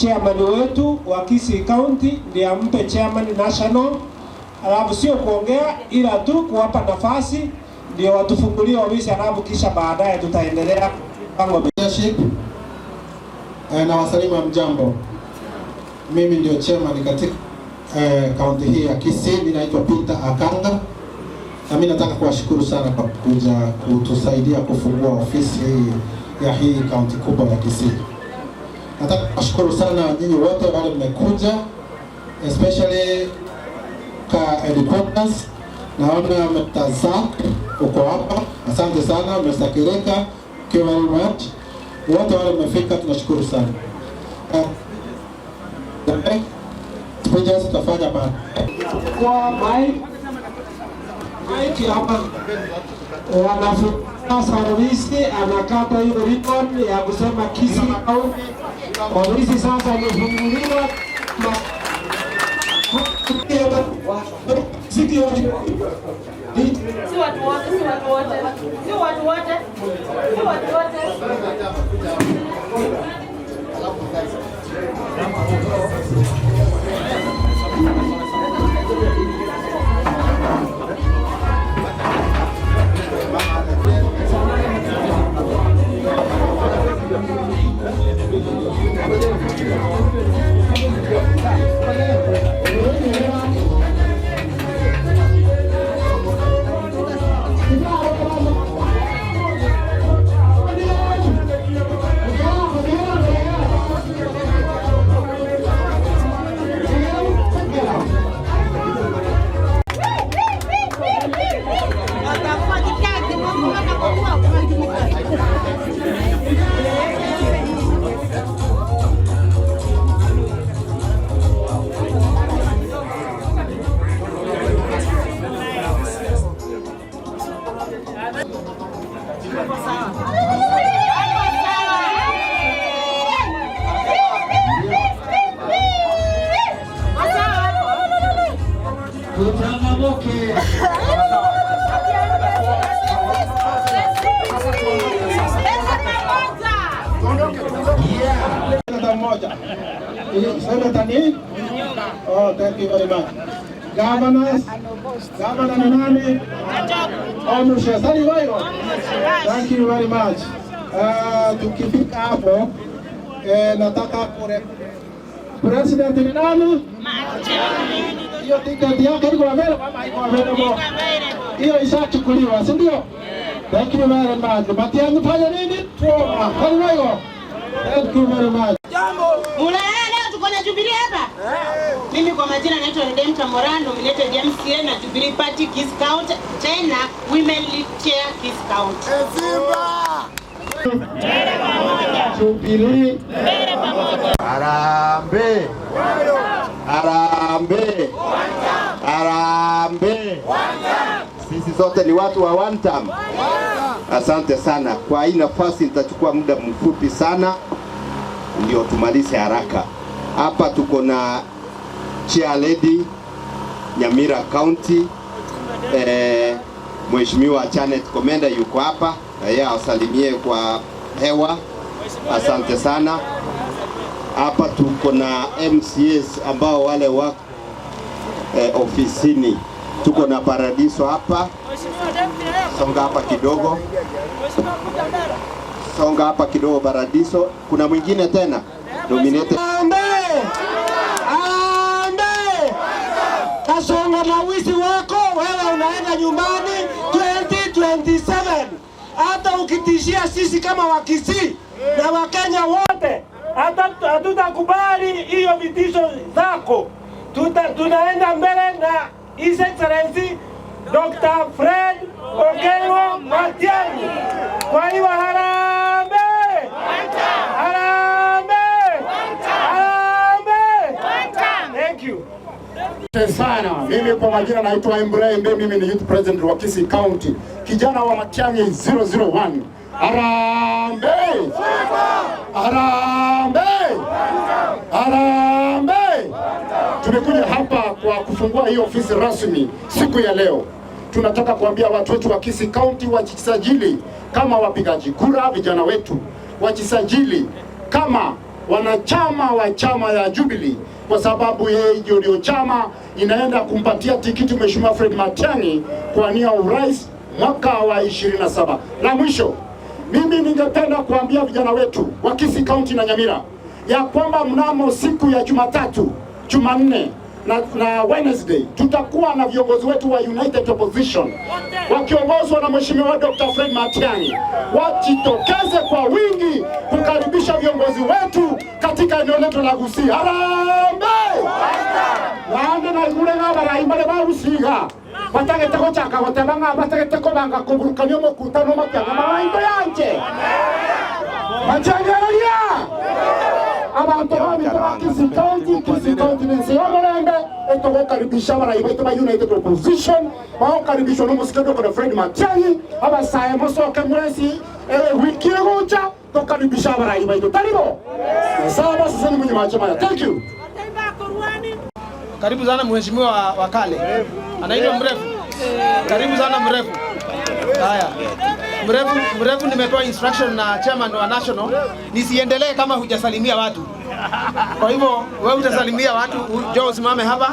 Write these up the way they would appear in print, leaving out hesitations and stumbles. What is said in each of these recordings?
chairman wetu wa Kisii County ndiye ampe chairman national, alafu sio kuongea ila tu kuwapa nafasi ndio watufungulie ofisi, alafu kisha baadaye tutaendelea pango leadership. Na wasalimu wa mjambo. Mimi ndio chairman katika county hii ya Kisii, ninaitwa Peter Akanga. Na mimi nataka kuwashukuru sana kwa kuja kutusaidia kufungua ofisi ya hii county kubwa ya Kisii. Nataka kuwashukuru sana nyinyi wote wale mmekuja, especially ka editors. Naona mtazak uko hapa. Asante sana, mmesakireka. Thank you very much. Wote wale mmefika tunashukuru sana. Tunaanza tutafanya baada. Kwa Mike hapa service anakata hiyo ribbon ya kusema Kisii County. Ofisi sasa imefunguliwa. Si watu wote. Oh, thank you very much. Governors, Governor Nani, Sali Wayo. Thank you very much. Tukifika hapo, nataka kure President ni nani? Hiyo tiketi yake iko mbele kama iko mbele mo. Hiyo ishachukuliwa, si ndio? Thank you very much. Matiang'i fanya nini? Sali Wayo. Thank you very much. Kuna Jubilee hapa? Mimi kwa majina naitwa Redemptor Moran, nominated MCA na Jubilee Party Kisii County, tena Women Lead Chair Kisii County. Mbele pamoja. Jubilee. Mbele pamoja. Harambee. Harambee. Harambee. Sisi zote ni watu wa one term. Asante sana. Kwa hii nafasi nitachukua muda mfupi sana ndio tumalize haraka. Hapa tuko na Chair Lady Nyamira County, Mheshimiwa Janet Komenda yuko hapa, na yeye asalimie kwa hewa. Asante sana. Hapa tuko na MCAs ambao wale wa ofisini. Tuko na Paradiso hapa. Songa hapa kidogo. Songa hapa kidogo Paradiso. Kuna mwingine tena? Nominated. Kasonga na wizi wako, wewe unaenda nyumbani 2027. Hata ukitishia sisi kama Wakisii na Wakenya wote, hatutakubali hiyo vitisho zako. Tunaenda mbele na His Excellency Dr. Fred Okengo Matiang'i. Kwa hiyo harambee! Harambee! Harambee! Thank you. Sana. Mimi kwa majina naitwa Embre, mimi ni youth president wa Kisii County. Kijana wa Matiang'i 001. Harambee! Harambee! Harambee! Tumekuja hapa kwa kufungua hii ofisi rasmi siku ya leo. Tunataka kuambia watu wetu wa Kisii County wajisajili kama wapigaji kura, vijana wetu wajisajili kama wanachama wa chama ya Jubilee, kwa sababu yeye ndio chama inaenda kumpatia tikiti Mheshimiwa Fred Matiang'i kwa nia urais mwaka wa 27. La mwisho, mimi ningependa kuambia vijana wetu wa Kisii County na Nyamira ya kwamba mnamo siku ya Jumatatu, Jumanne na Wednesday tutakuwa na viongozi wetu wa United Opposition wakiongozwa na Mheshimiwa Dr. Fred Matiang'i. Wajitokeze kwa wingi kukaribisha viongozi wetu katika eneo letu la Kisii. Harambee! Waende na ngure ngaba imbale ba usiga. Batagete ko chaka gotebanga batagete ko banga kuburukanya mukutano makyanga mabaito yanje. Machangaria! Abantu ba Kisii County nse wamurembe etogokaribisha barayibaito ba United Opposition baokaribishwa n'umusikado kwa Fred Matiang'i abasaye mosoke mwezi wiki ngocha tokaribisha barayibaito taribo. Sawa sasa ni mwenye machama. Thank you. Karibu sana mheshimiwa wa kale. Anaitwa Mrefu. Karibu sana Mrefu. Haya. Mrefu nimetoa instruction na chairman wa national nisiendelee kama hujasalimia watu. Kwa hivyo wewe utasalimia watu, njoo usimame hapa,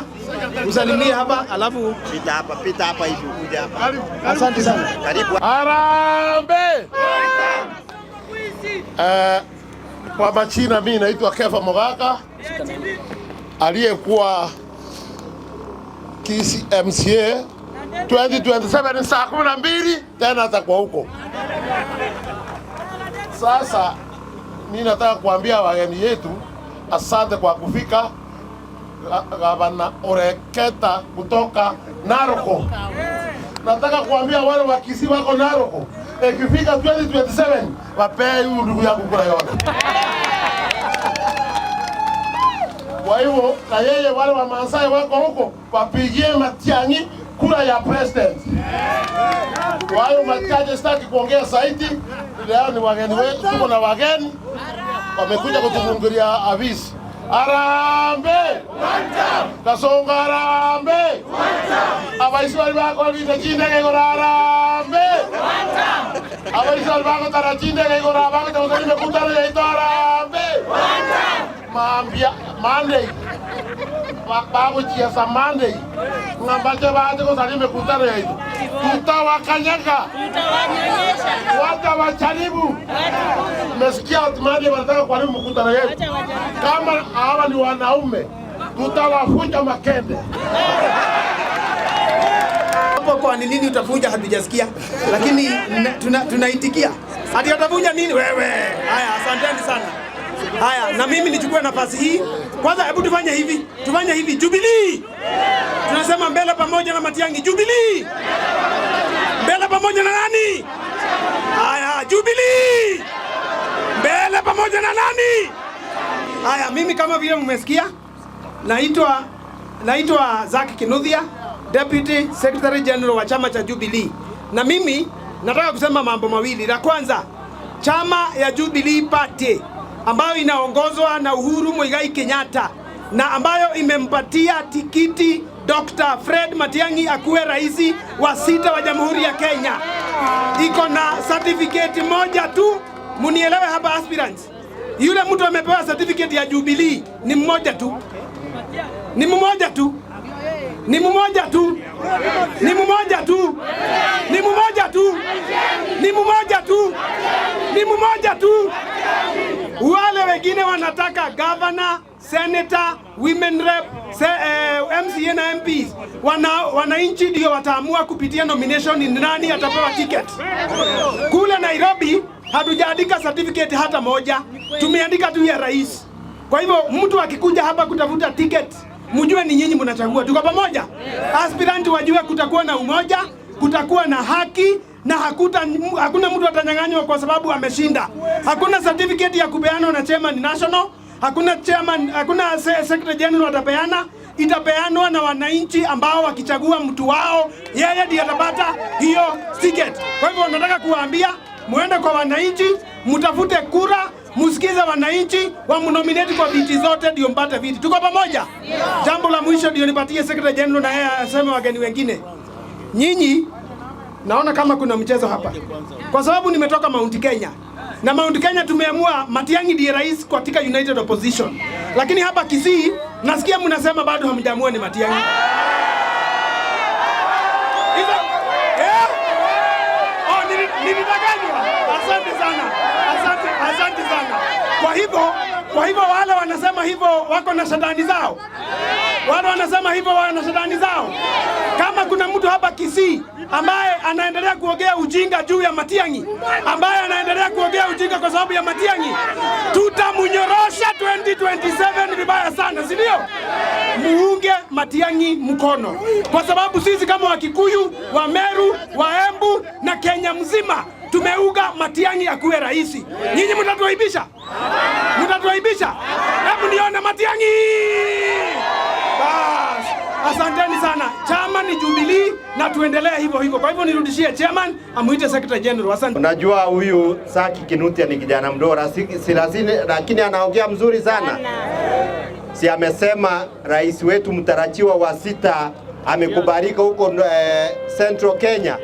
usalimie hapa, alafu pita hapa hivi kuja hapa. Asante sana. Karibu. Harambee! Kwa majina mimi naitwa Kefa Mogaka, aliyekuwa Kisii MCA 2027 saa 12 tena atakuwa huko. Sasa mimi nataka kuambia wageni yetu asante kwa kufika. Gavana Kenta kutoka Naroko. Nataka kuambia wale wa Kisii wako Naroko, ikifika 2027 wapee huyu ndugu yangu kura yote. Kwa hivyo na yeye wale wa Maasai wako huko wapigie Matiang'i kura ya president. Kwa hiyo machache sitaki kuongea zaidi. Leo ni wageni wetu, tuko na wageni wamekuja kutufungulia avisi. Harambee! Kasonga harambee! Abaisi walibako litachinde kegora harambee! Abaisi walibako tarachinde kegora habako tauzani mekutano ya ito harambee! Maambia Monday bako chiesa Monday ngambache baate ko sali mekutano ya ito tutawakanyaga, watawacharibu. Mesikia Monday wanataka kwa nini mkutano yetu? Kama hawa ni wanaume tutawafuja makende. Kwa nini utafuja hatujasikia, lakini tunaitikia. Hadi utafuja nini wewe? Haya, asanteni sana. Haya, na mimi nichukue nafasi hii. Kwanza hebu tufanye hivi. Jubilee. Tunasema mbele pamoja na Matiang'i. Jubilee. Mbele pamoja na nani? Haya, Jubilee. Mbele pamoja na nani? Haya, mimi kama vile mmesikia, naitwa Zaki Kinuthia, Deputy Secretary General wa chama cha Jubilee. Na mimi nataka kusema mambo mawili. La kwanza, chama ya Jubilee Party ambayo inaongozwa na Uhuru Muigai Kenyatta na ambayo imempatia tikiti Dr. Fred Matiang'i akuwe rais wa 6 wa Jamhuri ya Kenya. Iko na certificate moja tu, munielewe hapa aspirants. Yule mtu amepewa certificate ya Jubilee ni mmoja tu. Ni mmoja tu. Ni mmoja tu. Ni mmoja tu. Ni mmoja tu. Ni mmoja tu. Ni mmoja tu. Wale wengine wanataka governor, senator, women rep, MCA na MPs. Wananchi ndio wataamua kupitia nomination ni nani atapewa ticket. Kule Nairobi hatujaandika certificate hata moja, tumeandika tu ya rais. Kwa hivyo mtu akikuja hapa kutafuta ticket, mjue ni nyinyi mnachagua. Tuko pamoja? Aspirant wajue kutakuwa na umoja, kutakuwa na haki na hakuna mtu atanyang'anywa kwa sababu ameshinda. Hakuna certificate ya kupeana na chairman national, hakuna secretary general atapeana, itapeanwa na wananchi ambao wakichagua mtu wao, yeye ndiye atapata hiyo ticket. Kwa hivyo nataka kuwaambia muende kwa wananchi, mtafute kura, msikize wananchi, wamnominate kwa viti zote ndio mpate viti. Tuko pamoja? Jambo la mwisho ndio nipatie secretary general na yeye aseme wageni wengine. Nyinyi naona kama kuna mchezo hapa. Kwa sababu nimetoka Mount Kenya. na Mount Kenya tumeamua Matiang'i ndiye rais katika United Opposition. Lakini hapa Kisii nasikia mnasema bado hamjaamua ni Matiang'i. Nilidanganywa. Asante sana. Asante sana. Kwa hivyo wale wanasema hivyo wako na shetani zao. Wale wanasema hivyo wana shetani zao. Kama kuna mtu hapa Kisii ambaye anaendelea kuongea ujinga juu ya Matiang'i, ambaye anaendelea kuongea ujinga kwa sababu ya Matiang'i, tutamunyorosha 2027 vibaya sana, si ndio? Muunge Matiang'i mkono. Kwa sababu sisi kama Wakikuyu, Wameru, Waembu na Kenya mzima tumeuga Matiang'i akuwe rais. Nyinyi mtatuaibisha? Mtatuaibisha? Hebu nione Matiang'i. Bas, asanteni sana. Chama ni Jubilee na tuendelee hivyo hivyo. Kwa hivyo nirudishie chairman, amuite secretary general. Asante. Unajua huyu Saki Kinuthia ni kijana mdogo si lazima, lakini anaongea mzuri sana. Si amesema rais wetu mtarajiwa wa 6 amekubalika huko Central Kenya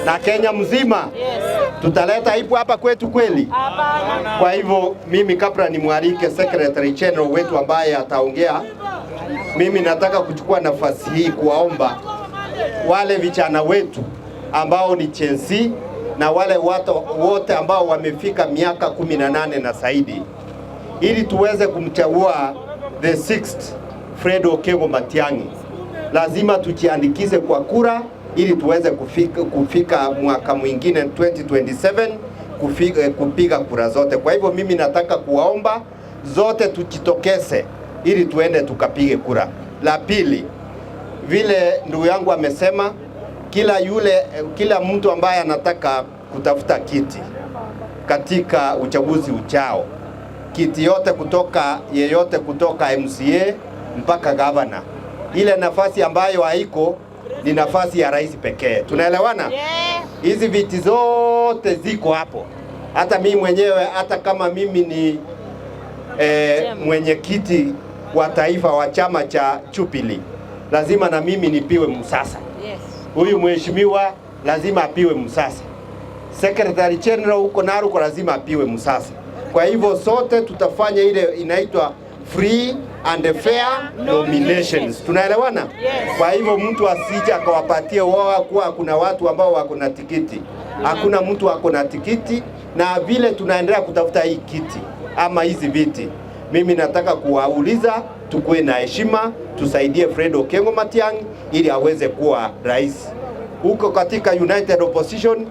na Kenya mzima. Tutaleta ipo hapa kwetu kweli? Kwa hivyo mimi kabla nimwalike secretary general wetu ambaye ataongea, mimi nataka kuchukua nafasi hii kuwaomba wale vijana wetu ambao ni Gen Z na wale watu wote ambao wamefika miaka 18 na zaidi, ili tuweze kumchagua the 6th Fred Okengo Matiang'i. Lazima tujiandikishe kwa kura ili tuweze kufika mwaka mwingine 2027 kupiga kura zote. Kwa hivyo mimi nataka kuwaomba zote tujitokeze ili tuende tukapige kura. La pili, vile ndugu yangu amesema, kila mtu ambaye anataka kutafuta kiti katika uchaguzi ujao, kiti yeyote kutoka MCA mpaka governor, ile nafasi ambayo haiko ni nafasi ya rais pekee. Tunaelewana? Hizi viti zote ziko hapo. Hata mimi mwenyewe, hata kama mimi ni mwenyekiti wa taifa wa chama cha Jubilee, lazima na mimi nipiwe msasa. Huyu mheshimiwa lazima apiwe msasa. Secretary General huko Narok lazima apiwe msasa. Kwa hivyo sote tutafanya ile inaitwa free and fair nominations. Tunaelewana? Kwa hivyo mtu asije akawapatie wao kuwa kuna watu ambao wako na tikiti. Hakuna mtu wako na tikiti, na vile tunaendelea kutafuta hii kiti ama hizi viti, mimi nataka kuwauliza tukue na heshima, tusaidie Fred Okengo Matiang'i ili aweze kuwa rais. Huko katika United Opposition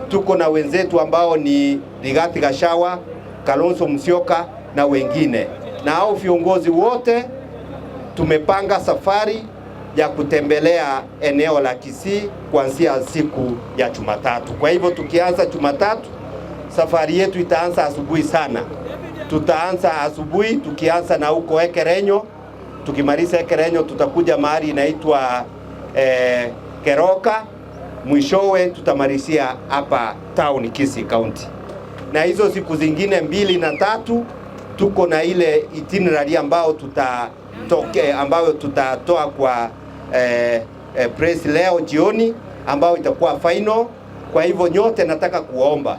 tuko na wenzetu ambao ni Rigathi Gachagua, Kalonzo Musyoka na wengine. Na hao viongozi wote tumepanga safari ya kutembelea eneo la Kisii kuanzia siku ya Jumatatu. Kwa hivyo tukianza Jumatatu, safari yetu itaanza asubuhi sana. Tutaanza asubuhi tukianza na huko Ekerenyo. Tukimaliza Ekerenyo tutakuja mahali inaitwa Keroka. Mwishowe tutamalizia hapa town Kisii County. Na hizo siku zingine 2 na 3 tuko na ile itinerary ambayo tutatoa kwa press leo jioni, ambayo itakuwa final. Kwa hivyo nyote nataka kuomba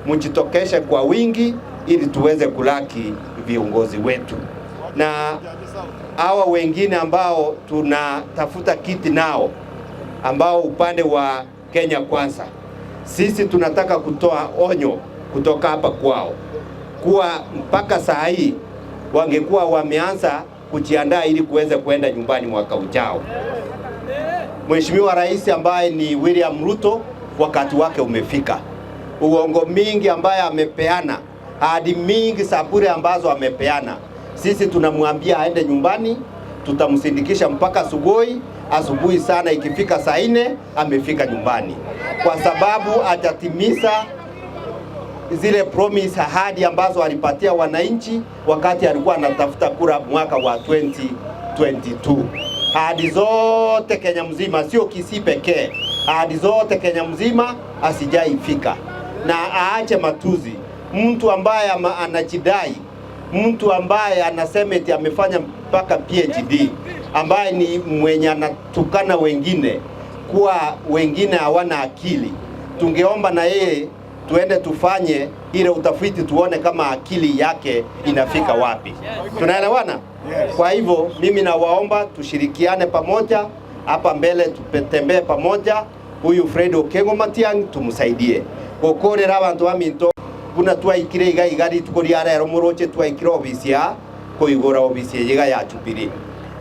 mjitokeshe kwa wingi ili tuweze kulaki viongozi wetu, na hawa wengine ambao tunatafuta kiti nao, ambao upande wa Kenya Kwanza, sisi tunataka kutoa onyo kutoka hapa kwao kuwa mpaka saa hii wangekuwa wameanza kujiandaa ili kuweza kwenda nyumbani mwaka ujao. Mheshimiwa Rais ambaye ni William Ruto, wakati wake umefika. Uongo mingi ambaye amepeana, ahadi mingi sabure ambazo amepeana, sisi tunamwambia aende nyumbani, tutamsindikisha mpaka asubuhi sana, ikifika saa 4 amefika nyumbani, kwa sababu atatimiza zile promise, ahadi ambazo alipatia wananchi wakati alikuwa anatafuta kura mwaka wa 2022. Ahadi zote Kenya mzima, sio Kisii pekee, ahadi zote Kenya mzima asijaifika. Na aache matuzi. Mtu ambaye anajidai, mtu ambaye anasema eti amefanya mpaka PhD, ambaye ni mwenye anatukana wengine kuwa wengine hawana akili, tungeomba na yeye tuende tufanye ile utafiti, tuone kama akili yake inafika wapi. Tunaelewana? Kwa hivyo mimi nawaomba tushirikiane pamoja hapa mbele, tutembee pamoja. Huyu Fred Okengo Matiang'i tumsaidie gukorera abantu baminto buna twaikire igari tukoria rero muroche twaikire obisi ya kuigura obisi yiga ya Jubilee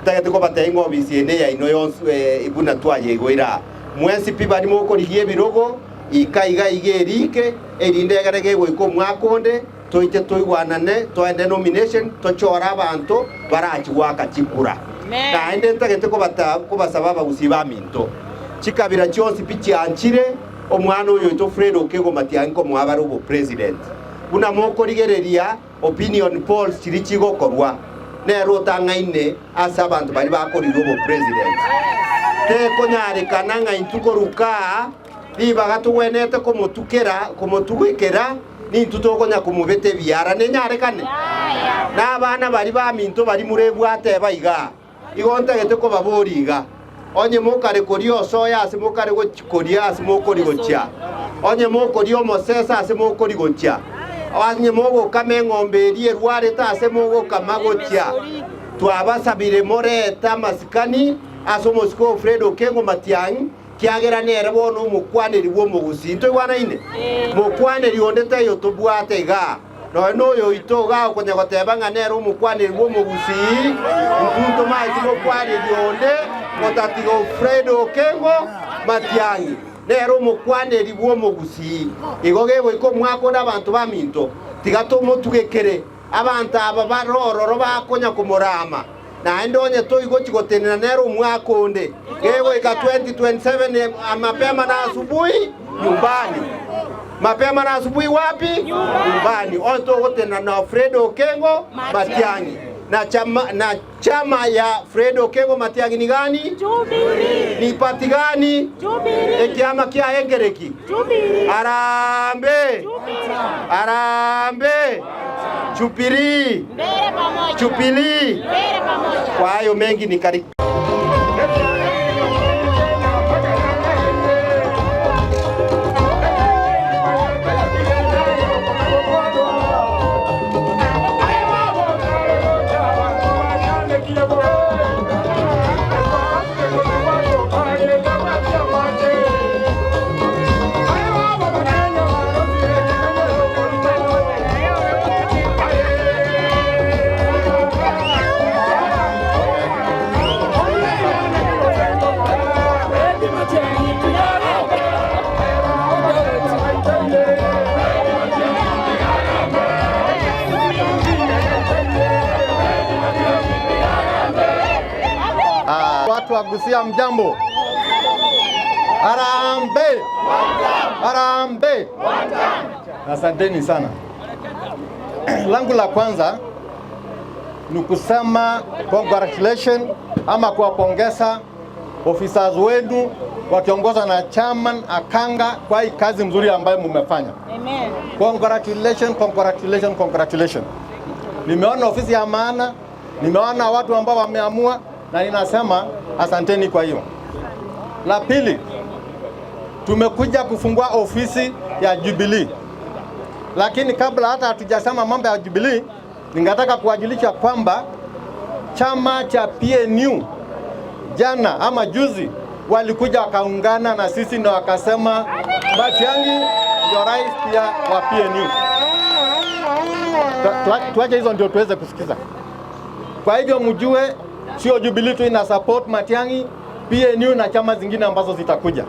tagate ko batayingo obisi ene ya ino yonse ibuna twayegwira mwesi piba ni mukorigie birogo ikaiga igerike erinde garege goiko mwakonde toite toigwanane toende nomination tochora abantu barachi waka chikura na ende tagate ko basaba bagusiba minto chikabira chonsi pichi anchire omwana uyu to Fred Okengo Matiang'i ko mwabaro bo president buna moko rigereria opinion polls chirichi gokorwa nero tangaine asa abantu bari bakoriro bo president te konyare kananga intukoruka liba gatuwenete komotugikera ni tutokonya kumubete biara ne nyare kane na bana bari baminto bari murebwate baiga igonta gete ko baboriga onye mukare korio soya ase mukare gochikoria ase mukori gochia onye mukorio mosesa ase mukori gochia onye mogo kame ng'ombe erie rware ta ase mogo kamagochia twabasabire moreta masikani ase mosiko Fred Okengo Matiang'i kiagera nere bono mukwaneri wo mugusi into wana ine mukwaneri ondete yo tobwate ga no yo itoga okonya goteba ng'anero mukwaneri wo mugusi mpunto maji mukwaneri onde motatigo Fred Okengo Matiang'i nero mukwaneri wo mugusi igoge goiko mwako n'abantu baminto tigatomo tugekere abantu aba barororo bakonya kumurama na endonye toigo chigotenera nero mwako onde gego ika 2027 mapema na asubuhi nyumbani mapema na asubuhi wapi nyumbani onto gotena na Fred Okengo Matiang'i na chama ya Fred Okengo Matiang'i ni gani? Jubilee. Ni party gani? Jubilee. Chama kia engereki? Jubilee. Arambe. Jubilee. Arambe. Jubilee. Mbele pamoja. Jubilee. Mbele pamoja. Kwa hayo mengi ni karibu. Kisii mjambo. Arambe. Arambe. Asanteni sana. Langu la kwanza ni kusema congratulations ama kuwapongeza officers wenu wakiongozwa na chairman Akanga kwa hii kazi mzuri ambayo mmefanya. Amen. Congratulations, congratulations, congratulations. Nimeona ofisi ya maana, nimeona watu ambao wameamua na ninasema asanteni kwa hiyo. La pili, tumekuja kufungua ofisi ya Jubilee. Lakini kabla hata hatujasema mambo ya Jubilee, ningetaka kuwajulisha kwamba chama cha PNU jana ama juzi walikuja wakaungana na sisi na wakasema Matiang'i ndio rais pia wa PNU. Tuache hizo ndio tuweze kusikiza. Kwa hivyo mjue sio Jubilee tu ina support Matiang'i, PNU na chama zingine ambazo zitakuja.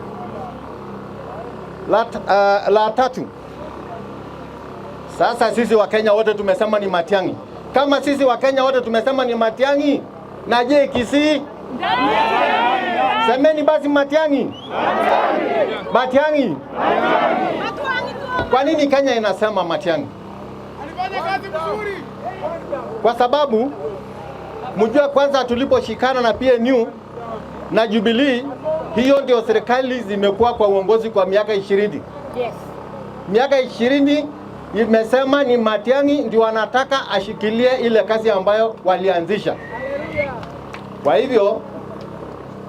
La tatu, sasa sisi wa Kenya wote tumesema ni Matiang'i. Kama sisi wa Kenya wote tumesema ni Matiang'i, na je Kisii? Semeni basi Matiang'i. Matiang'i. Kwa nini Kenya inasema Matiang'i? Alifanya kazi nzuri. Kwa sababu mjua kwanza tuliposhikana na PNU na Jubilee, hiyo ndio serikali zimekuwa kwa uongozi kwa miaka 20. Yes. Miaka 20 imesema ni Matiang'i ndio wanataka ashikilie ile kazi ambayo walianzisha. Kwa hivyo,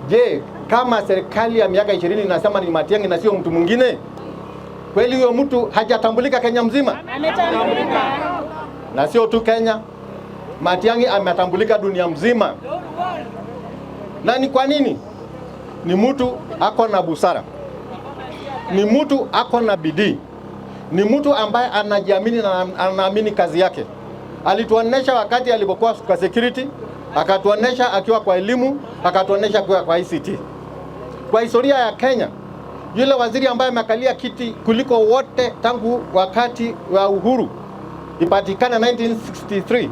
je, kama serikali ya miaka 20 inasema ni Matiang'i na sio mtu mwingine, Kweli huyo mtu hajatambulika Kenya mzima? Ametambulika. Na sio tu Kenya, Matiang'i ametambulika dunia mzima. Na ni kwa nini? Ni mtu ako na busara, ni mtu ako na bidii, ni mtu ambaye anajiamini na anaamini kazi yake. Alituonesha wakati alipokuwa kwa security, akatuonesha akiwa kwa elimu, akatuonesha kwa ICT. Kwa historia ya Kenya, yule waziri ambaye amekalia kiti kuliko wote tangu wakati wa uhuru ipatikana 1963,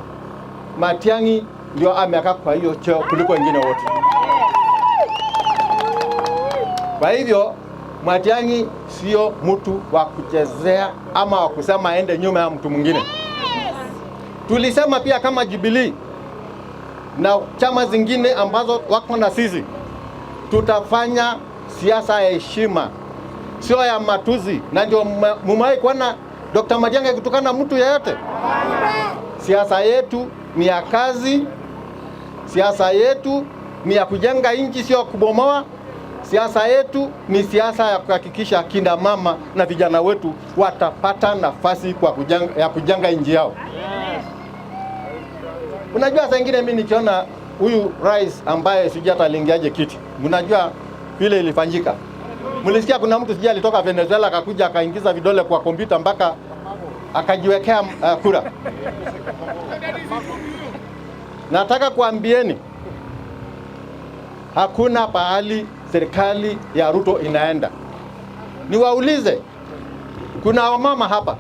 Matiang'i ndio amekaa kwa hiyo cheo kuliko wengine wote. Kwa hivyo Matiang'i sio mtu wa kuchezea ama wa kusema aende nyuma ya mtu mwingine. Tulisema pia kama Jubilee na chama zingine ambazo wako na sisi, tutafanya siasa ya heshima, sio ya matuzi. Na ndio mumewahi kuona Dr. Matiang'i akitukana mtu yeyote? Siasa yetu ni ya kazi, siasa yetu ni ya kujenga nchi, sio kubomoa. Siasa yetu ni siasa ya kuhakikisha kina mama na vijana wetu watapata nafasi ya kujenga nchi yao. Unajua saa ingine mimi nikiona huyu rais ambaye sijui hata aliingiaje kiti, unajua vile ilifanyika. Mlisikia kuna mtu sijui alitoka Venezuela akakuja akaingiza vidole kwa kompyuta mpaka akajiwekea kura. Nataka kuambieni hakuna pahali serikali ya Ruto inaenda. Niwaulize, kuna wamama hapa,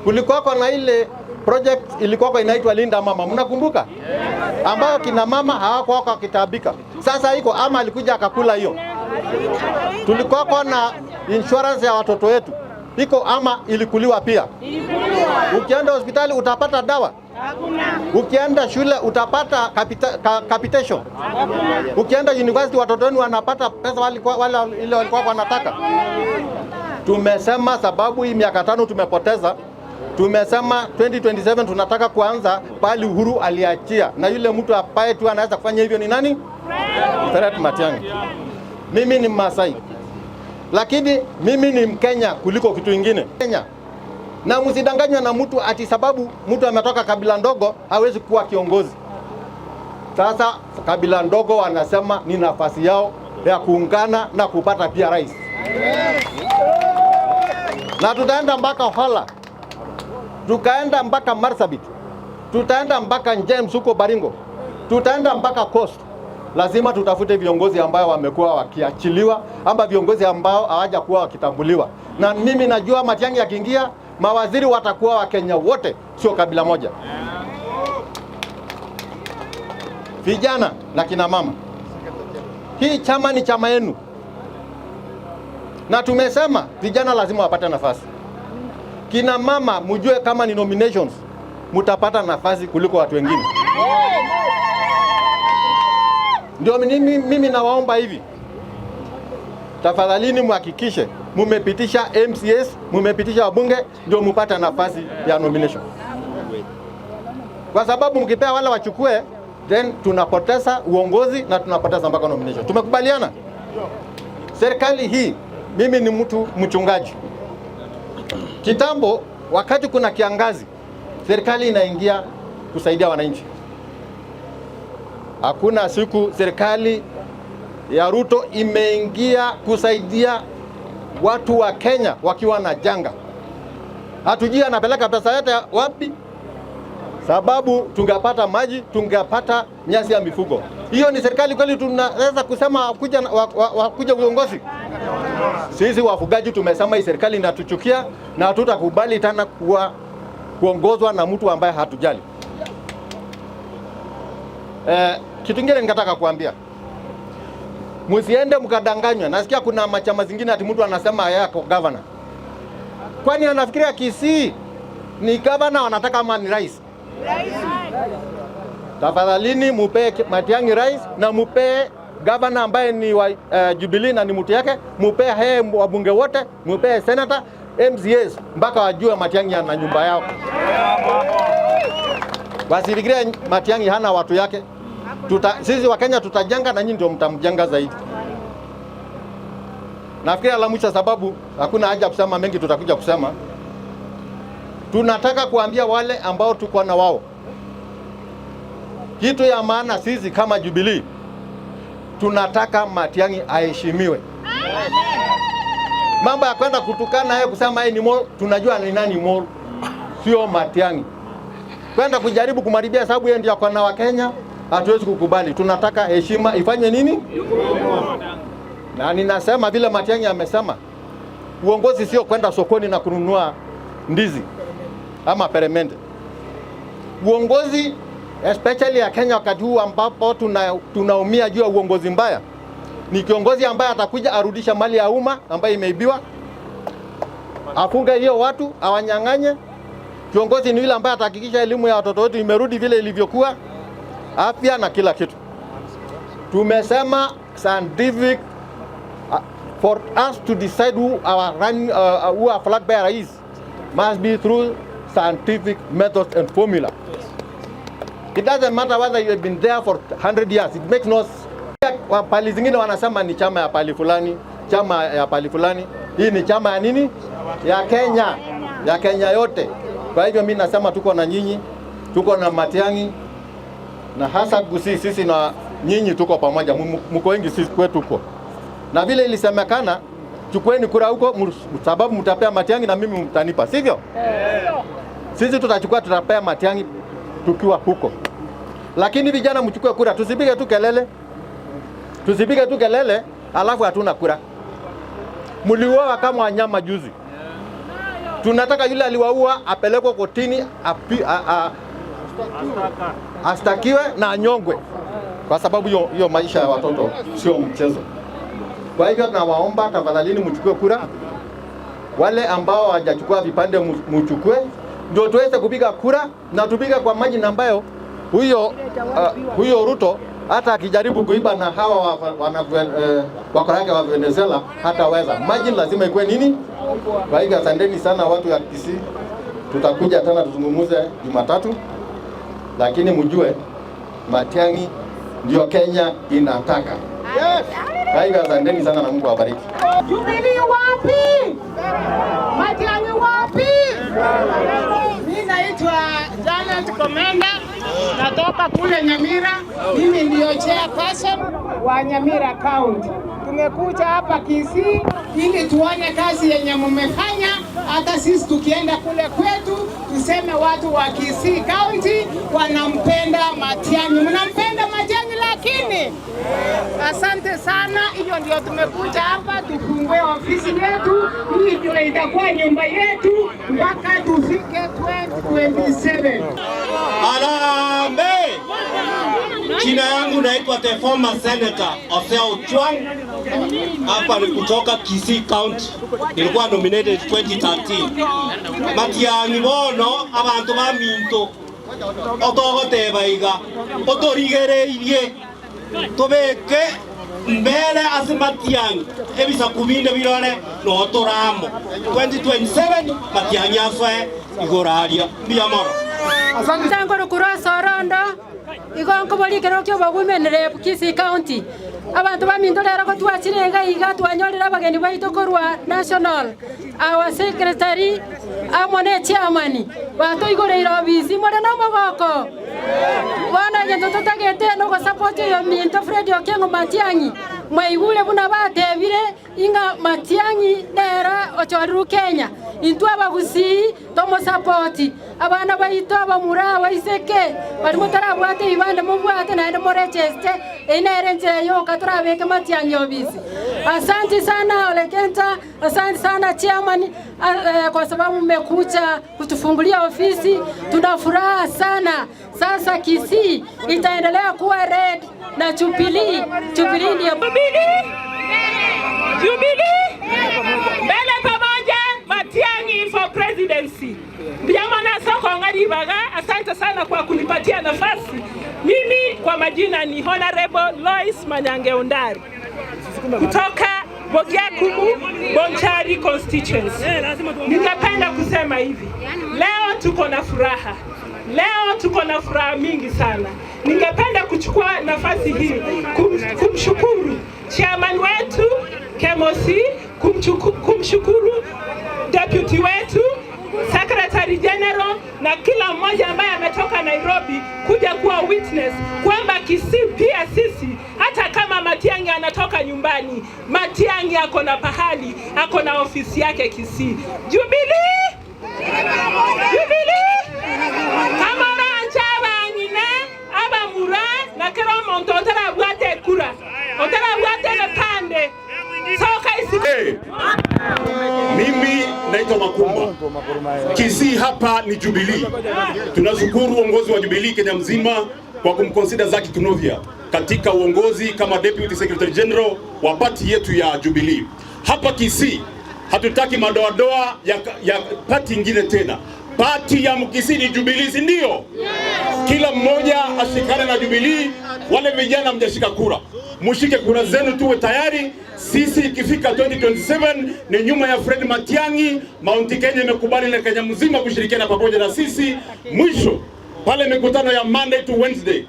kulikuwa na ile project ilikuwa inaitwa Linda Mama, mnakumbuka? Ambayo kina mama hawakuwa wakitabika. Sasa iko ama alikuja akakula hiyo. Tulikuwa na insurance ya watoto wetu, iko ama ilikuliwa pia? Ukienda hospitali utapata dawa? Ukienda shule utapata capitation? Ukienda university watoto wenu wanapata pesa wale walikuwa wanataka? Tumesema sababu hii miaka 5 tumepoteza. Tumesema 2027 tunataka kuanza pali Uhuru aliachia, na yule mtu ambaye tu anaweza kufanya hivyo ni nani? Fred Matiang'i. Mimi ni Masai, lakini mimi ni Mkenya kuliko kitu kingine. Kenya. Na msidanganywe na mtu ati sababu mtu ametoka kabila ndogo hawezi kuwa kiongozi. Sasa kabila ndogo wanasema ni nafasi yao ya kuungana na kupata pia rais. Na tutaenda mpaka Hola, tukaenda mpaka Marsabit, tutaenda mpaka James huko Baringo, tutaenda mpaka Coast. Lazima tutafute viongozi ambao wamekuwa wakiachiliwa ama viongozi ambao hawajakuwa wakitambuliwa. Na mimi najua Matiang'i akiingia, mawaziri watakuwa wa Kenya wote, sio kabila moja. Vijana na kina mama, hii chama ni chama yenu. Na tumesema vijana lazima wapate nafasi. Kina mama mjue kama ni nominations mutapata nafasi kuliko watu wengine. Ndio mimi nawaomba hivi, tafadhalini muhakikishe mumepitisha MCS, mumepitisha wabunge ndio mupata nafasi ya nomination. Kwa sababu mkipea wale wachukue, then tunapoteza uongozi na tunapoteza mpaka nomination. Tumekubaliana? Serikali hii, mimi ni mtu mchungaji. Kitambo wakati kuna kiangazi, serikali inaingia kusaidia wananchi. Hakuna siku serikali ya Ruto imeingia kusaidia watu wa Kenya wakiwa na janga. Hatujui anapeleka pesa yote wapi, sababu tungepata maji, tungepata nyasi ya mifugo. Hiyo ni serikali kweli tunaweza kusema wakuja uongozi? Sisi wafugaji tumesema hii serikali inatuchukia na hatutakubali tena kuongozwa na mtu ambaye hatujali. Kitu kingine ningetaka kuambia, msiende mkadanganywa. Nasikia kuna machama zingine ati mtu anasema yako governor. Kwani anafikiria Kisii ni governor wanataka ama ni rais? Tafadhalini mupe Matiang'i rais na mupe governor ambaye ni wa Jubilee na ni mtu yake, mupe wabunge wote, mupe senator, MCS mpaka wajue Matiang'i ana nyumba yao. Wasifikirie Matiang'i hana watu yake. Sisi wa Kenya tutajenga na nyinyi ndio mtamjenga zaidi. nafikiri la mwisho, sababu hakuna haja kusema mengi, tutakuja kusema. Tunataka kuambia wale ambao tuko na wao kitu ya maana. Sisi kama Jubilee tunataka Matiang'i aheshimiwe. Mambo ya kwenda kutukana yeye kusema yeye ni mol, tunajua ni nani mol, sio Matiang'i. Kwenda kujaribu kumaribia sababu yeye ndiye akona wa Kenya, hatuwezi kukubali. Tunataka heshima ifanye nini? Na ninasema vile Matiang'i amesema, uongozi sio kwenda sokoni na kununua ndizi ama peremende. Uongozi especially ya Kenya wakati huu ambapo tunaumia juu ya uongozi mbaya, ni kiongozi ambaye atakuja arudisha mali ya umma ambayo imeibiwa, afunge hiyo watu, awanyang'anye. Kiongozi ni yule ambaye atahakikisha elimu ya watoto wetu imerudi vile ilivyokuwa, afya na kila kitu. Tumesema scientific for us to decide who our flag bearer is must be through scientific methods and formula. It doesn't matter whether you have been there for 100 years. It makes no sense. Pali zingine wanasema ni chama ya pali fulani, chama ya pali fulani. Hii ni chama ya nini? Ya Kenya. Ya Kenya yote. Kwa hivyo mimi nasema tuko na nyinyi, tuko na Matiang'i, na hasa Kisii, sisi na nyinyi tuko pamoja. Mko wengi, sisi kwetu tuko. Na vile ilisemekana, chukueni kura huko sababu mtapea Matiang'i na mimi mtanipa, sivyo? Sisi tutachukua, tutapea Matiang'i tukiwa huko. Lakini vijana mchukue kura, tusipige tu kelele. Tusipige tu kelele alafu hatuna kura. Mliuawa kama wanyama juzi. Tunataka yule aliwaua apelekwe kotini, astakiwe na anyongwe, kwa sababu hiyo maisha ya watoto sio mchezo. Kwa hivyo tunawaomba tafadhalini mchukue kura. Wale ambao hawajachukua vipande mchukue, ndio tuweze kupiga kura, na tupige kwa majina ambayo huyo Ruto hata akijaribu kuiba na hawa wako yake wa Venezuela hataweza. Majina lazima ikuwe nini? Kwa hivyo asanteni sana watu ya Kisii. Tutakuja tena tuzungumuze Jumatatu, lakini mjue Matiang'i ndio Kenya inataka. Kwa hivyo asanteni sana na Mungu awabariki. Jubilee wapi? Matiang'i wapi? Mimi naitwa Janet Komenda, natoka kule Nyamira. Mimi ndio chairperson wa Nyamira County. Tumekuja hapa Kisii ili tuone kazi yenye mmefanya, hata sisi tukienda kule kwetu tuseme watu wa Kisii County wanampenda Matiang'i. Mnampenda Matiang'i lakini? Asante sana, hiyo ndio tumekuja hapa tufungue ofisi yetu. Hii ndio itakuwa nyumba yetu mpaka tufike 2027. Harambee! Jina yangu naitwa the former senator Osea Ochuang. Hapa ni kutoka Kisii County. Nilikuwa nominated 2013. Matiang'i bono abantu baminto otogotebaiga otorigereirie tobeke mbele ase Matiang'i ebisa kubinde birore no toramo 2027 Matiang'i asoe igoraria biyamoro. Asante sana kura sorondo igonko boli kero kyo bagumenere Kisii County. Abantu bamindolera ko twachirenga iga twanyorera abageni baito korwa national our secretary amone chairman bato igoreira obisi mwana no mogoko bana gento tutagete no go support yo minto Fred Okengo Matiang'i mwaigule buna batebire inga Matiang'i nera ochoru Kenya intu abagusi tomo support abana baito abamura baiseke bari mutarabwate ibande mubwate na ndo register inerenje yo katurabeke Matiang'i obisi. Asante sana Ole Kenta, asante sana chairman kwa sababu mmekuja kutufungulia ofisi. Tuna furaha sana. Sasa Kisii itaendelea kuwa red na Jubilee. Jubilee ndio Jubilee mbele pamoja. Matiang'i for presidency. Ndiamana soko ngaribaga. Asante sana kwa kunipatia nafasi. Mimi kwa majina ni Honorable Lois Manyange Ondari kutoka Bogiakumu Bonchari constituency. Ningependa kusema hivi, leo tuko na furaha. Leo tuko na furaha mingi sana. Ningependa kuchukua nafasi hii kumshukuru chairman wetu Kemosi kumshukuru deputy wetu, Secretary General na kila mmoja ambaye ametoka Nairobi kuja kuwa witness kwamba Kisii pia sisi, hata kama Matiang'i anatoka nyumbani, Matiang'i ako na pahali, ako na ofisi yake Kisii. Jubilee! Jubilee! Kama rancha bangine aba mura na kero monto otara bwate kura. Otara bwate na pande. Hey, mimi naitwa Makumba. Kisii hapa ni Jubilee. Tunashukuru uongozi wa Jubilee Kenya mzima kwa kumconsider Zaki Kinuthia katika uongozi kama Deputy Secretary General wa party yetu ya Jubilee. Hapa Kisii hatutaki madoadoa ya party nyingine tena. Party ya Kisii ni Jubilee, si ndio? Kila mmoja ashikane na Jubilee. Wale vijana mjashika kura, mushike kura zenu, tuwe tayari. Sisi ikifika 2027 ni nyuma ya Fred Matiang'i. Mount Kenya imekubali na Kenya mzima kushirikiana pamoja na sisi. Mwisho pale mikutano ya Monday to Wednesday,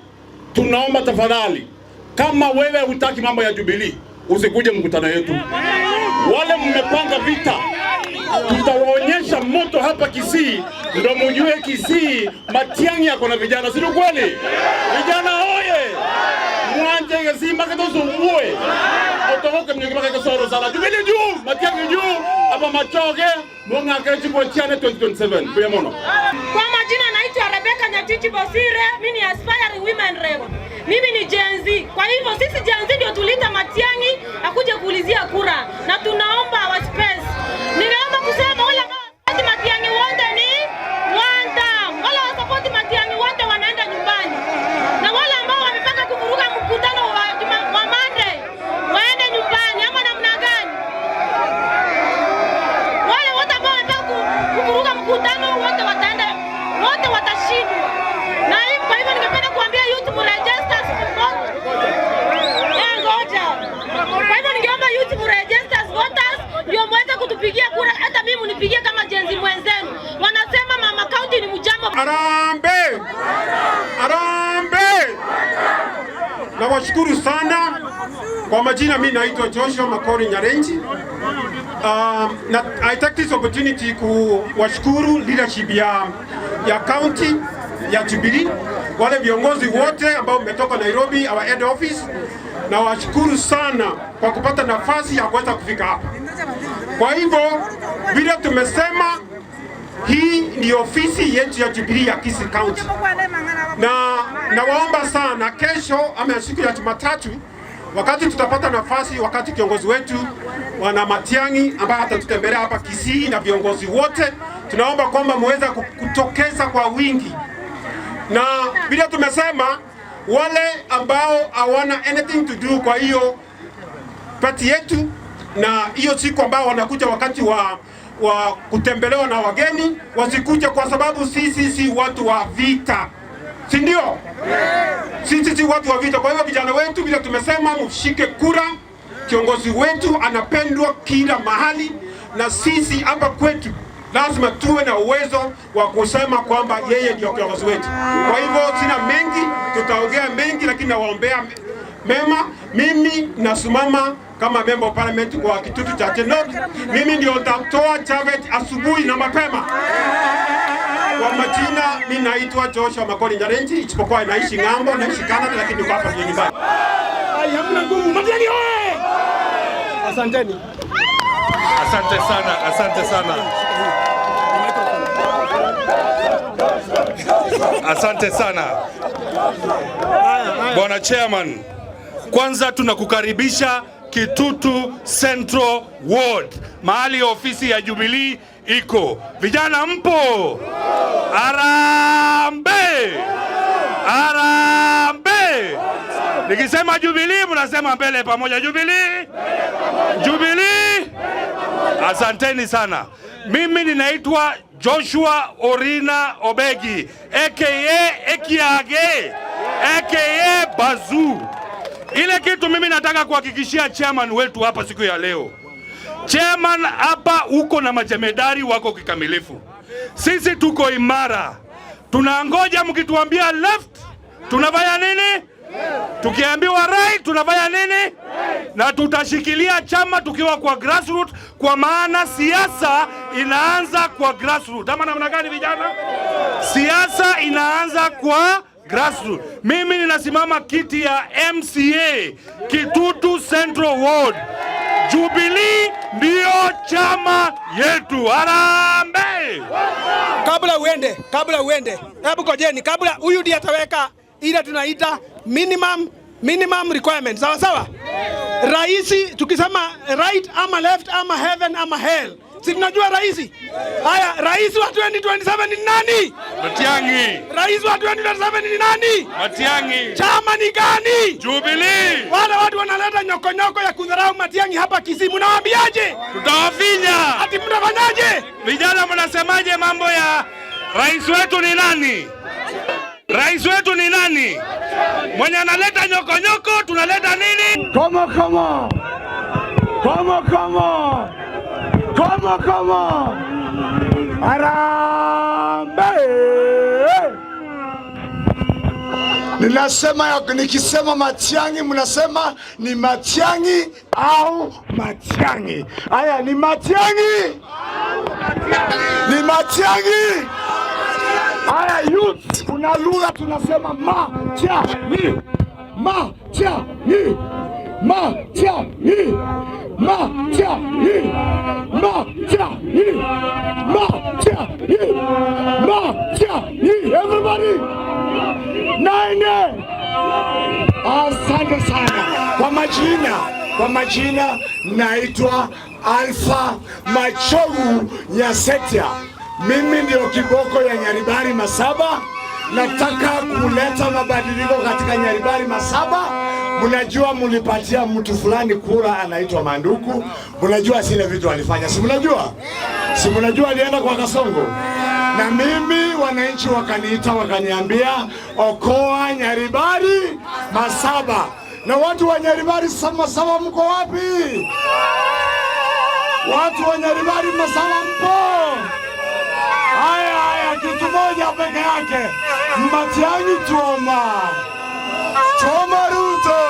tunaomba tafadhali, kama wewe hutaki mambo ya Jubilee, usikuje mkutano yetu. Wale mmepanga vita, tutawaonyesha moto hapa Kisii, ndio mjue Kisii Matiang'i yako na vijana, si kweli? Vijana hoye! Mwanje Kisii kato sumbue. Otoke mnyeke maka soro sala. Jubilee juu, Matiang'i juu, hapa machoge, mwanga kechi kwa chane 2027. Kwa mono. Kwa majina naitwa Rebecca Nyatiti Bosire, mimi ni aspiring women rep. Mimi ni Gen Z. Kwa hivyo sisi Gen Z ndio tulita Matiang'i akuje kuulizia kura, na tunaomba wa space. Ninaomba kusema wale ambao Matiang'i wote ni one term. Wale wasapoti Matiang'i wote wanaenda nyumbani. Na wale ambao wamepanga kuvuruga mkutano wa Monday waende nyumbani, ama namna gani? Wale wote ambao wamepanga kuvuruga mkutano wote wataenda, wote watashindwa. Na kwa hivyo ningependa kuambia youth mregister vote. Ngoja. Kwa hivyo ningeomba youth mregister voters ndio mweze kutupigia kura, hata mimi munipigie kama jenzi mwenzenu. Wanasema mama county ni mjambo. Arambe! Arambe! Nawashukuru sana. Kwa majina mimi naitwa Joshua Makori Nyarenji. I take this opportunity kuwashukuru leadership ya county ya Jubilee, wale viongozi wote ambao mmetoka Nairobi, our head office. Na washukuru sana kwa kupata nafasi ya kuweza kufika hapa. Kwa hivyo vile tumesema, hii ni ofisi yetu ya Jubilee ya Kisii County. Na waomba sana kesho ama siku ya Jumatatu, wakati tutapata nafasi, wakati kiongozi wetu wana Matiang'i ambaye atatutembelea hapa Kisii na viongozi wote, tunaomba kwamba muweza kutokeza kwa wingi. Na vile tumesema, wale ambao hawana anything to do kwa hiyo party yetu, na hiyo siku ambao wanakuja wakati wa kutembelewa na wageni, wasikuje, kwa sababu sisi si watu wa vita, si ndio? Sisi si watu wa vita. Kwa hivyo vijana wetu, vile tumesema, mshike kura. Kiongozi wetu anapendwa kila mahali, na sisi hapa kwetu lazima tuwe na uwezo wa kusema kwamba yeye ndio kiongozi wetu. Kwa hivyo sina mengi, tutaongea mengi, lakini nawaombea mema. Mimi nasimama kama member of parliament kwa kitutu cha North. Mimi ndio nitatoa Chavet asubuhi na mapema. Kwa majina mimi naitwa Joshua Makori Nyarenji, isipokuwa naishi ng'ambo, naishi Canada, lakini niko hapa nyumbani. Hamna nguvu. Matiang'i oye! Asanteni. Asante sana, asante sana. Asante sana. Bwana Chairman, kwanza tunakukaribisha Kitutu Central Ward, mahali ofisi ya Jubilee iko. Vijana mpo? Arambe! Arambe! Nikisema Jubilee mnasema mbele pamoja. Jubilee! Jubilee! Asanteni sana. Mimi ninaitwa Joshua Orina Obegi, aka Ekiage, aka Bazu. Ile kitu mimi nataka kuhakikishia chairman wetu hapa siku ya leo. Chairman, hapa uko na majemedari wako kikamilifu. Sisi tuko imara. Tunangoja mkituambia left, tunafanya nini? Tukiambiwa right tunafanya nini? Na tutashikilia chama tukiwa kwa grassroots, kwa maana siasa inaanza kwa grassroots. Ama namna gani vijana? Siasa inaanza kwa grassroots. Mimi ninasimama kiti ya MCA Kitutu Central Ward. Jubilee ndio chama yetu. Harambee! Kabla uende, hebu ngojeni, kabla huyu ndiye ataweka ile tunaita minimum requirement. Sawa sawa? Raisi tukisema right ama left ama heaven ama hell. Si tunajua raisi? Haya, rais wa 2027 ni nani? Matiang'i. Rais wa 2027 ni nani? Matiang'i. Chama ni gani? Jubilee. Wale watu wanaleta nyokonyoko ya kudharau Matiang'i hapa Kisii, mnawaambiaje? Tutawafinya. Ati mnafanyaje? Vijana mnasemaje mambo ya rais wetu ni nani? Rais wetu ni nani? Mwenye analeta nyokonyoko tunaleta nini? Kama. Harambee! Nikisema Matiang'i mnasema ni Matiang'i au Matiang'i? Haya, ni Matiang'i. Ni Matiang'i. Haya, youth, kuna lugha tunasema Matiang'i. Matiang'i. Matiang'i. Matiang'i. Matiang'i. Matiang'i. Matiang'i. Everybody. Nine. Asante sana. Kwa majina naitwa Alpha Machogu Nyasetia. Mimi ndio kiboko ya Nyaribari Masaba. Nataka kuleta mabadiliko katika Nyaribari Masaba. Mnajua mlipatia mtu fulani kura anaitwa Manduku. Mnajua sile vitu alifanya. Si mnajua alienda kwa Kasongo. Na mimi wananchi wakaniita wakaniambia okoa Nyaribari Masaba. Na watu wa Nyaribari Masaba mko wapi? Watu wa Nyaribari Masaba mpo? Haya, kitu moja peke yake. Matiang'i Choma Ruto.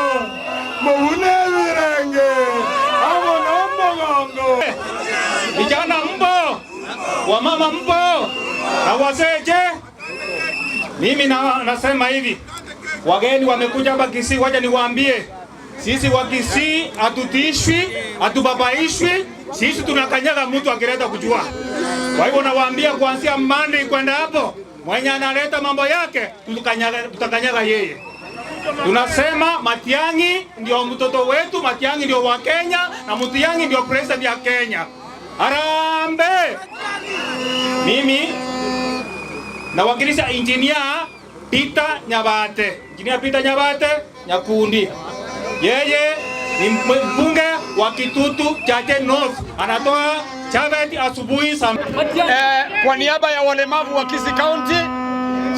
Muune virenge. Amo nombo gongo. Vijana mpo? Wamama mpo? Na wazeje? Mimi nasema hivi. Wageni wamekuja hapa Kisii, wacha niwaambie. Sisi wa Kisii hatutishwi, hatubabaishwi. Sisi tunakanyaga mtu akileta kujua. Kwa hivyo nawaambia kuanzia Monday kwenda hapo, mwenye analeta mambo yake tutakanyaga yeye. Tunasema Matiang'i ndio mtoto wetu, Matiang'i ndio wa Kenya na Matiang'i ndio president ya Kenya. Harambee! Mimi nawakilisha engineer Peter Nyabate. Engineer Peter Nyabate Nyakundi. Yeye ni mbunge wa Kitutu Chache North. Anatoa chaveti asubuhi sana. Kwa niaba ya walemavu wa Kisii County,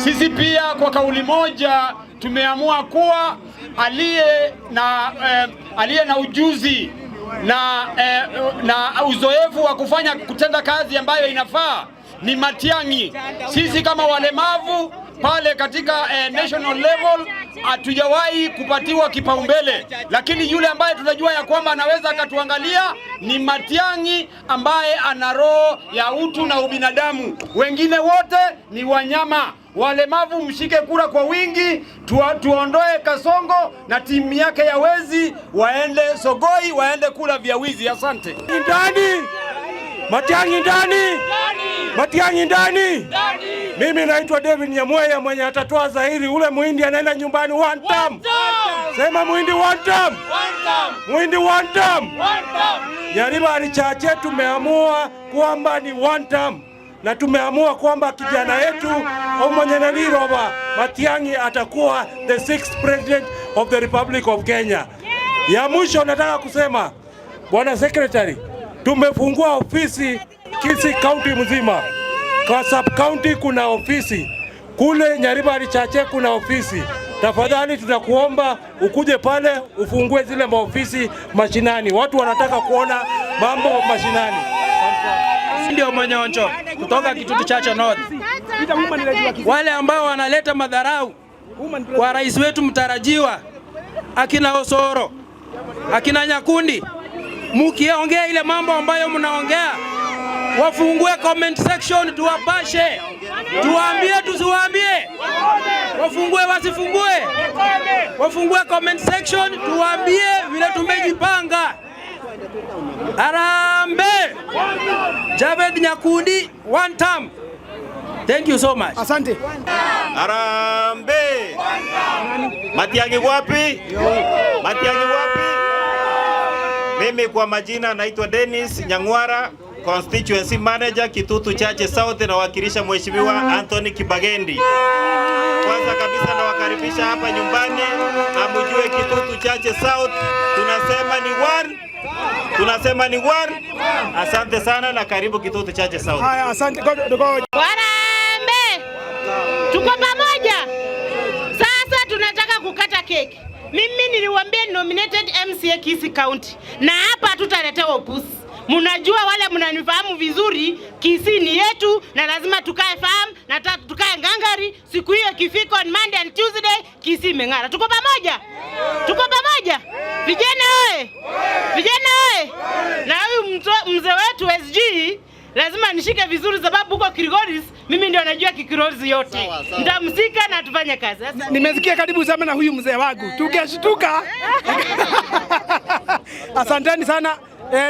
sisi pia kwa kauli moja tumeamua kuwa aliye na ujuzi na uzoefu wa kutenda kazi ambayo inafaa ni Matiang'i. Sisi kama walemavu pale katika national level hatujawahi kupatiwa kipaumbele, lakini yule ambaye tunajua ya kwamba anaweza akatuangalia ni Matiang'i ambaye ana roho ya utu na ubinadamu. Wengine wote ni wanyama. Walemavu mshike kura kwa wingi, tuondoe Kasongo na timu yake ya wezi, waende Sogoi, waende kula vya wizi. Asante. Ndani! Matiang'i ndani! Matiang'i ndani! Mimi naitwa David Nyamweya, mwenye atatoa dhahiri ule muhindi anaenda nyumbani one term. Sema muhindi one term. Muhindi one term. Nyaribari Chache tumeamua kwamba ni one term. Na tumeamua kwamba kijana yetu Omonyeneliroba Matiang'i atakuwa the 6th president of the Republic of Kenya. Ya mwisho nataka kusema, Bwana Secretary, tumefungua ofisi Kisii County mzima. Kwa sub county kuna ofisi, kule Nyaribari Chache kuna ofisi. Tafadhali tunakuomba ukuje pale ufungue zile maofisi mashinani. Watu wanataka kuona mambo mashinani. Ndio Manyonjo kutoka Kitutu Chache North. Wale ambao wanaleta madharau kwa rais wetu mtarajiwa, akina Osoro, akina Nyakundi, mukiongea ile mambo ambayo mnaongea, wafungue comment section tuwapashe, tuwaambie tusiwaambie, wafungue wasifungue, wafungue comment section tuwaambie vile tumejipanga. Harambee! Javed Nyakundi, one term. Thank you so much. Asante. Harambee! Matiang'i wapi? Matiang'i wapi? Mimi kwa majina naitwa Dennis Nyang'wara, Constituency Manager Kitutu Chache South, na wakilisha Mheshimiwa Anthony Kibagendi. Kwanza kabisa nawakaribisha hapa nyumbani, na mjue Kitutu Chache South tunasema ni one. Tunasema ni one. Asante sana na karibu Kitutu Chache South. Haya, asante. Harambee! Tuko pamoja. Sasa tunataka kukata keki. Mimi niliwaambia nominated MCA Kisii County. Na hapa hatutaletewa upusi. Mnajua wale mnanifahamu vizuri, Kisii ni yetu na lazima tukae farm na tukae ngangari. Siku hiyo kifika on Monday and Tuesday, Kisii imeng'ara. Tuko pamoja? Tuko pamoja? Vijana oye! Vijana oye! Na huyu mzee wetu SG lazima nishike vizuri sababu huko Kilgoris mimi ndio najua Kilgoris yote. Nitamsika na tufanye kazi. Nimesikia karibu sana na huyu mzee wangu. Tukeshtuka. Asanteni sana.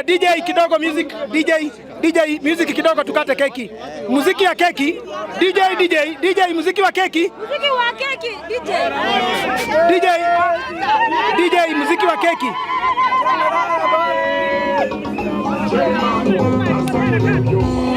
DJ kidogo music, DJ music kidogo tukate keki. Muziki ya keki. DJ muziki wa keki. Muziki wa keki DJ muziki wa keki. DJ